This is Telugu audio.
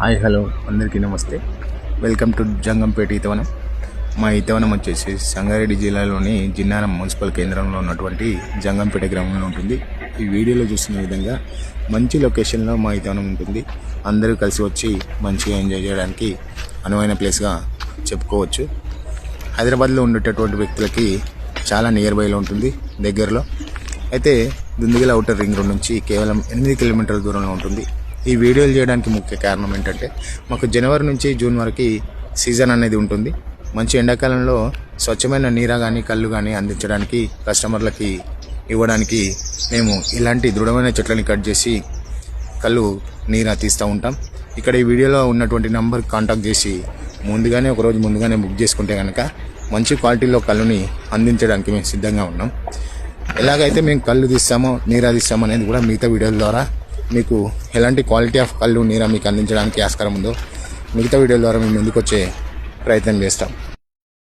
హాయ్ హలో అందరికీ నమస్తే. వెల్కమ్ టు జంగంపేట ఈతవనం. మా ఈతవనం వచ్చేసి సంగారెడ్డి జిల్లాలోని జిన్నారం మున్సిపల్ కేంద్రంలో ఉన్నటువంటి జంగంపేట గ్రామంలో ఉంటుంది. ఈ వీడియోలో చూస్తున్న విధంగా మంచి లొకేషన్లో మా ఈతవనం ఉంటుంది. అందరూ కలిసి వచ్చి మంచిగా ఎంజాయ్ చేయడానికి అనువైన ప్లేస్గా చెప్పుకోవచ్చు. హైదరాబాద్లో ఉండేటటువంటి వ్యక్తులకి చాలా నియర్ బైలో ఉంటుంది, దగ్గరలో. అయితే దుందిగల ఔటర్ రింగ్ రోడ్ నుంచి కేవలం 8 కిలోమీటర్ల దూరంలో ఉంటుంది. ఈ వీడియోలు చేయడానికి ముఖ్య కారణం ఏంటంటే, మాకు జనవరి నుంచి జూన్ వరకు సీజన్ అనేది ఉంటుంది. మంచి ఎండాకాలంలో స్వచ్ఛమైన నీరు కానీ కళ్ళు కానీ అందించడానికి, కస్టమర్లకి ఇవ్వడానికి మేము ఇలాంటి దృఢమైన చెట్లని కట్ చేసి కళ్ళు నీరు తీస్తూ ఉంటాం. ఇక్కడ ఈ వీడియోలో ఉన్నటువంటి నంబర్కి కాంటాక్ట్ చేసి ఒక రోజు ముందుగానే బుక్ చేసుకుంటే కనుక మంచి క్వాలిటీలో కళ్ళుని అందించడానికి మేము సిద్ధంగా ఉన్నాం. ఎలాగైతే మేము కళ్ళు తీస్తామో నీరా తీస్తామో అనేది కూడా మిగతా వీడియోల ద్వారా మీకు ఎలాంటి క్వాలిటీ ఆఫ్ కళ్ళు నీరా మీకు అందించడానికి ఆస్కారం ఉందో మిగతా వీడియోల ద్వారా మేము ముందుకు వచ్చే ప్రయత్నం చేస్తాం.